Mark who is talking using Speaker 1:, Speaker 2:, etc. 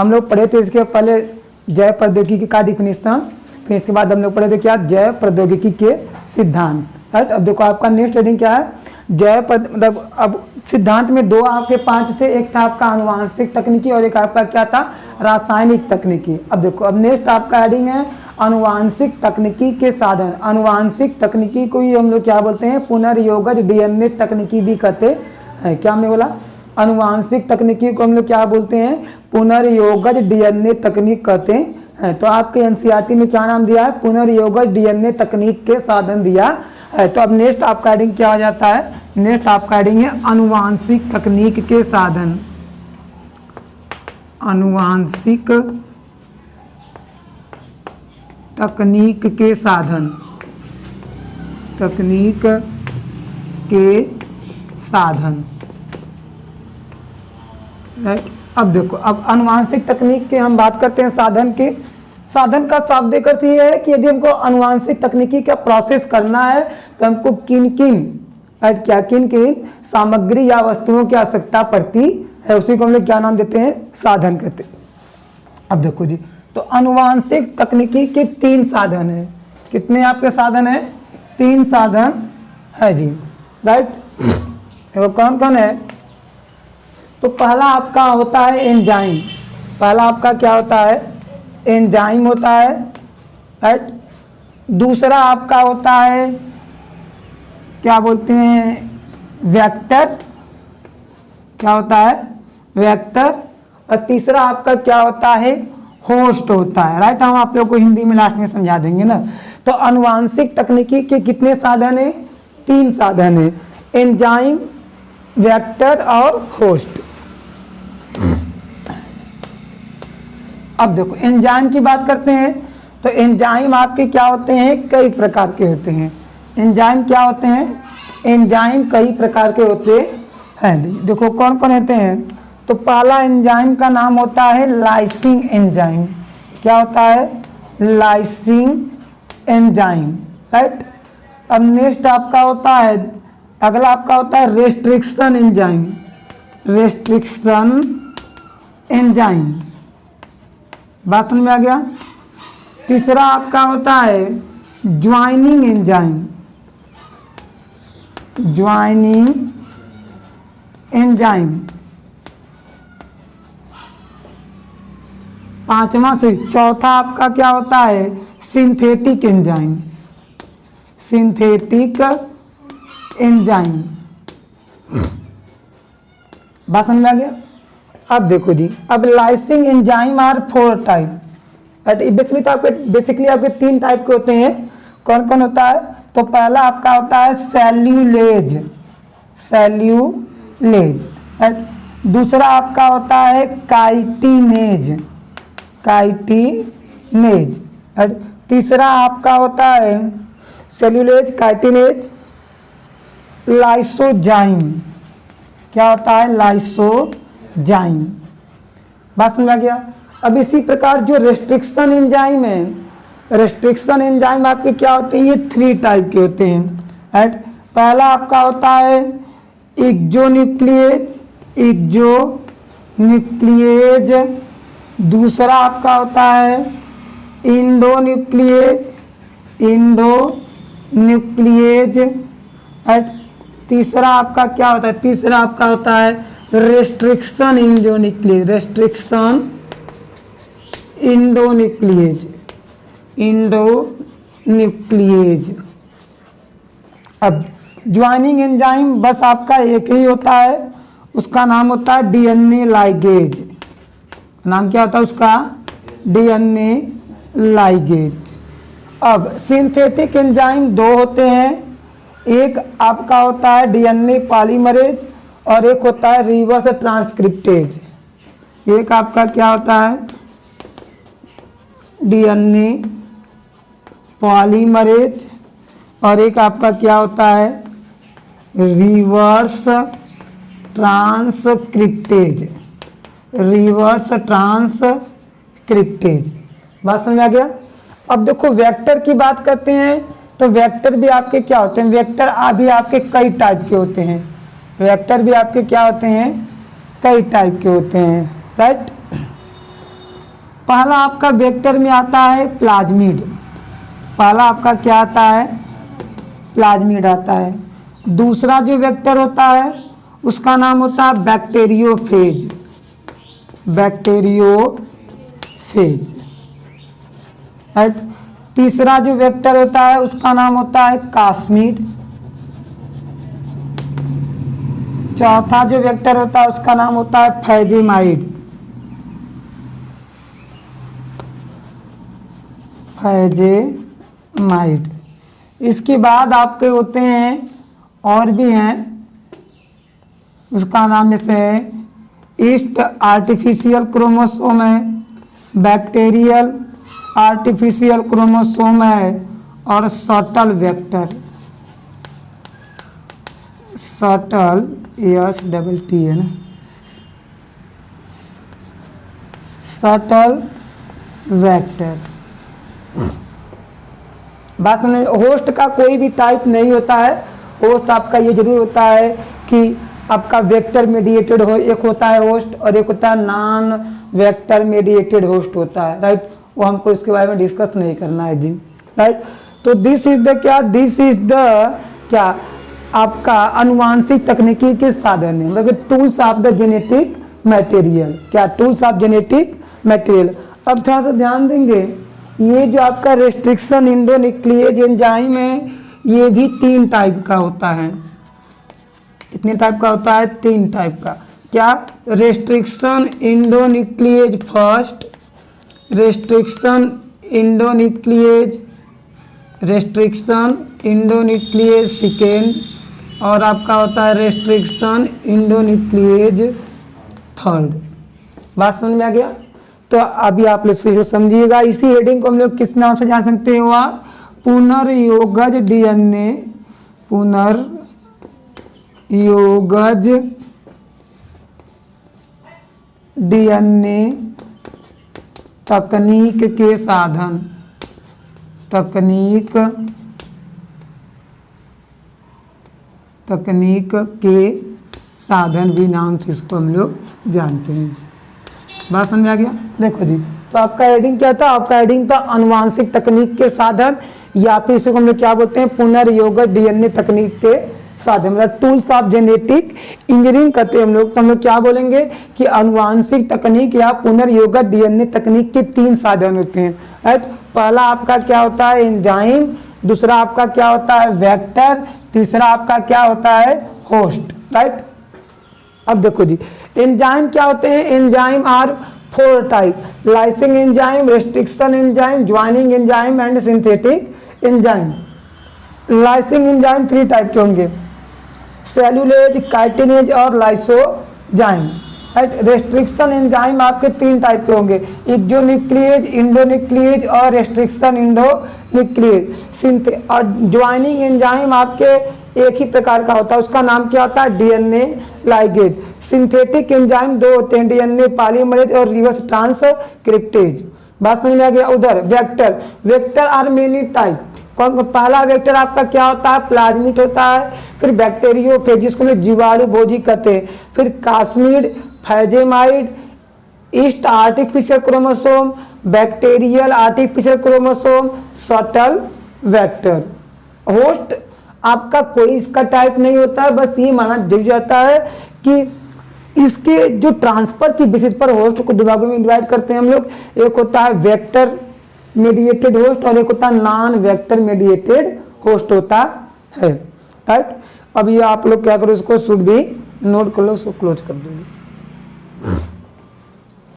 Speaker 1: हम लोग पढ़े थे इसके पहले जैव प्रौद्योगिकी का डिफिनेशन, फिर इसके बाद हम लोग पढ़े थे क्या, जैव प्रौद्योगिकी के सिद्धांत, राइट। अब देखो आपका नेक्स्ट हेडिंग क्या है, मतलब अब सिद्धांत में दो आपके पार्ट थे, एक था आपका आनुवांशिक तकनीकी और एक आपका क्या था, रासायनिक तकनीकी। अब देखो अब नेक्स्ट आपका हेडिंग है आनुवांशिक तकनीकी के साधन। आनुवांशिक तकनीकी को ही हम लोग क्या बोलते हैं, पुनर्योगज डीएनए तकनीकी भी कहते हैं। क्या हमने बोला, आनुवांशिक तकनीकी को हम लोग क्या बोलते हैं, पुनर्योगज डीएनए तकनीक कहते हैं। तो आपके एनसीईआरटी में क्या नाम दिया है, पुनर्योगज डीएनए तकनीक के साधन दिया है। तो अब नेक्स्ट आपका हेडिंग क्या हो जाता है, नेक्स्ट आपका हेडिंग है आनुवांशिक तकनीक के साधन। आनुवांशिक तकनीक के साधन, तकनीक के साधन, राइट। अब देखो अब आनुवांशिक तकनीक के हम बात करते हैं साधन के। साधन का शाब्दिक अर्थ ये है कि यदि हमको आनुवांशिक तकनीकी का प्रोसेस करना है तो हमको किन किन सामग्री या वस्तुओं की आवश्यकता पड़ती है, उसी को हम लोग क्या नाम देते हैं, साधन कहते हैं। अब देखो जी, तो आनुवांशिक तकनीकी के 3 साधन है। कितने आपके साधन है, 3 साधन है जी, राइट। वो कौन कौन है, तो पहला आपका होता है एंजाइम। पहला आपका क्या होता है, एंजाइम होता है, राइट। दूसरा आपका होता है क्या बोलते हैं, वेक्टर, क्या होता है, वेक्टर। और तीसरा आपका क्या होता है, होस्ट होता है, राइट। हम आप लोग को हिंदी में लास्ट में समझा देंगे ना। तो आनुवांशिक तकनीकी के कितने साधन है, 3 साधन है, एंजाइम, वेक्टर और होस्ट। अब देखो एंजाइम की बात करते हैं, तो एंजाइम आपके क्या होते हैं, कई प्रकार के होते हैं। एंजाइम क्या होते हैं, एंजाइम कई प्रकार के होते हैं। देखो कौन कौन होते हैं, तो पहला एंजाइम का नाम होता है लाइसिंग एंजाइम। क्या होता है, लाइसिंग एंजाइम, राइट। अब नेक्स्ट आपका होता है, अगला आपका होता है रेस्ट्रिक्शन एंजाइम। रेस्ट्रिक्शन एंजाइम, बात समझ में आ गया। तीसरा आपका होता है ज्वाइनिंग एंजाइम। ज्वाइनिंग एंजाइम, पांचवा से चौथा आपका क्या होता है, सिंथेटिक एंजाइम। सिंथेटिक एंजाइम, बात समझ में आ गया। अब देखो जी, अब lysing enzyme are 4 type. Basically आपके 3 टाइप के होते हैं। कौन कौन होता है, तो पहला आपका होता है सेल्यूलेज। सेल्यूलेज, दूसरा आपका होता है काइटिनेज। काइटिनेज, तीसरा आपका होता है सेल्यूलेज, काइटिनेज, लाइसोजाइम। क्या होता है, लाइसोजाइम, बात समझ आ गया। अब इसी प्रकार जो रेस्ट्रिक्शन एंजाइम है, रेस्ट्रिक्शन एंजाइम आपके क्या होते हैं, ये 3 टाइप के होते हैं, राइट। पहला आपका होता है एक्सोन्यूक्लिएज। एक्सोन्यूक्लिएज, दूसरा आपका होता है इंडोन्यूक्लिएज। इंडोन्यूक्लिएज, राइट। तीसरा आपका क्या होता है, तीसरा आपका होता है रेस्ट्रिक्शन इंडोन्यूक्लिएज। रेस्ट्रिक्शन इंडोन्यूक्लिएज। इंडोन्यूक्लिएज। अब ज्वाइनिंग एंजाइम बस आपका एक ही होता है, उसका नाम होता है डीएनए लाइगेज। नाम क्या होता है उसका, डीएनए लाइगेज। अब सिंथेटिक एंजाइम 2 होते हैं, एक आपका होता है डीएनए पॉलीमरेज और एक होता है रिवर्स ट्रांसक्रिप्टेज। एक आपका क्या होता है, डीएनए पॉलीमरेज और एक आपका क्या होता है, रिवर्स ट्रांसक्रिप्टेज। रिवर्स ट्रांसक्रिप्टेज, बात समझ आ गया। अब देखो वेक्टर की बात करते हैं, तो वेक्टर भी आपके क्या होते हैं, वेक्टर भी आपके कई टाइप के होते हैं। वेक्टर भी आपके क्या होते हैं, कई टाइप के होते हैं, राइट। पहला आपका वेक्टर में आता है प्लाज्मिड, पहला आपका क्या आता है, प्लाज्मिड आता है। दूसरा जो वेक्टर होता है उसका नाम होता है बैक्टीरियोफेज, बैक्टीरियोफेज, राइट। तीसरा जो वेक्टर होता है उसका नाम होता है कास्मिड। चौथा जो वेक्टर होता है उसका नाम होता है फैजेमाइड, फैजेमाइड। इसके बाद आपके होते हैं और भी हैं, उसका नाम जैसे है ईस्ट आर्टिफिशियल क्रोमोसोम है, बैक्टीरियल आर्टिफिशियल क्रोमोसोम है और सटल वेक्टर, सटल STT है ना, सटल वेक्टर। बात सुनिए, होस्ट का कोई भी टाइप नहीं होता है। होस्ट आपका ये जरूर होता है कि आपका वेक्टर मेडिएटेड हो, एक होता है होस्ट और एक होता है नॉन वेक्टर मेडिएटेड होस्ट होता है, राइट। वो हमको इसके बारे में डिस्कस नहीं करना है जी, राइट। तो दिस इज द क्या, दिस इज द क्या आपका अनुवांशिक तकनीकी के साधन है, मतलब tools of the genetic material, क्या टूल्स ऑफ जेनेटिक मटेरियल। अब थोड़ा सा ध्यान देंगे, ये जो आपका रेस्ट्रिक्शन इंडोन्यूक्लियेज एंजाइम है ये भी 3 टाइप का होता है। कितने टाइप का होता है, 3 टाइप का। क्या, restriction endonuclease first, restriction endonuclease, restriction endonuclease second और आपका होता है रेस्ट्रिक्शन इंडोन्यूक्लियेज थर्ड। बात समझ में आ गया। तो अभी आप लोग फिर समझिएगा, इसी हेडिंग को हम लोग किस नाम से जान सकते हो आप, पुनर्योगज DNA, पुनर्योगज DNA तकनीक के साधन, तकनीक के साधन भी नाम से इसको हम लोग जानते हैं। बात समझ आ गया। देखो जी, तो आपका हेडिंग क्या था, आपका हेडिंग था अनुवांशिक तकनीक के साधन, या फिर इसको हम लोग क्या बोलते हैं, पुनर्योगज DNA तकनीक के साधन, मतलब टूल्स ऑफ जेनेटिक इंजीनियरिंग करते हैं हम लोग। तो हम लोग क्या बोलेंगे कि अनुवांशिक तकनीक या पुनर्योगज DNA तकनीक के 3 साधन होते हैं, राइट। पहला आपका क्या होता है, एंजाइम। दूसरा आपका क्या होता है, वेक्टर। तीसरा आपका क्या होता है, होस्ट, राइट। अब देखो जी, एंजाइम क्या होते हैं, enzyme are 4 type, lysing enzyme, restriction enzyme, joining enzyme and synthetic enzyme. Lysing enzyme 3 type के होंगे, सेल्यूलेज, काइटिनेज और लाइसोजाइम, राइट। रेस्ट्रिक्शन एंजाइम आपके 3 टाइप के होंगे, एक्सोन्यूक्लियेज, इंडोन्यूक्लियेज और रेस्ट्रिक्शन इंडोन्यूक्लियेज। और ज्वाइनिंग एंजाइम आपके एक ही प्रकार का होता है, उसका नाम क्या होता है, DNA लाइगेज। सिंथेटिक एंजाइम 2 होते हैं, DNA पॉलीमरेज और रिवर्स ट्रांसक्रिप्टेज। बात समझ में आ गया। उधर vector, vector are many type. पहला वेक्टर आपका क्या होता है, प्लाज्मिड होता है। फिर बैक्टीरियोफेज जिसको लोग जीवाणु भोजी कहते हैं। फिर cosmid, phagemid, yeast artificial chromosome, bacterial artificial chromosome, shuttle vector. Host आपका कोई इसका टाइप नहीं होता है, बस ये माना जाता है कि इसके जो ट्रांसफर की बेसिस पर होस्ट को 2 भागों में डिवाइड करते हैं हम लोग। एक होता है वेक्टर मेडिएटेड होस्ट और एक होता है नॉन वेक्टर मेडिएटेड होस्ट होता है, राइट। अब ये आप लोग क्या करो, इसको शुड भी नोट कर लो, उसको क्लोज कर दो।